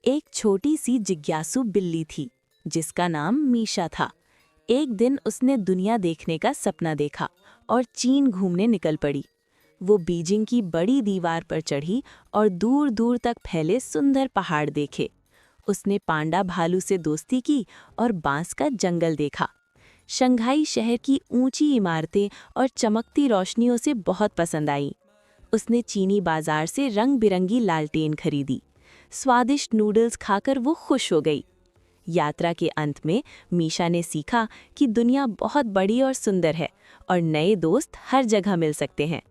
एक छोटी सी जिज्ञासु बिल्ली थी जिसका नाम मीशा था। एक दिन उसने दुनिया देखने का सपना देखा और चीन घूमने निकल पड़ी। वो बीजिंग की बड़ी दीवार पर चढ़ी और दूर दूर तक फैले सुंदर पहाड़ देखे। उसने पांडा भालू से दोस्ती की और बांस का जंगल देखा। शंघाई शहर की ऊंची इमारतें और चमकती रोशनियों से बहुत पसंद आई। उसने चीनी बाजार से रंग बिरंगी लालटेन खरीदी। स्वादिष्ट नूडल्स खाकर वो खुश हो गई। यात्रा के अंत में मीशा ने सीखा कि दुनिया बहुत बड़ी और सुंदर है और नए दोस्त हर जगह मिल सकते हैं।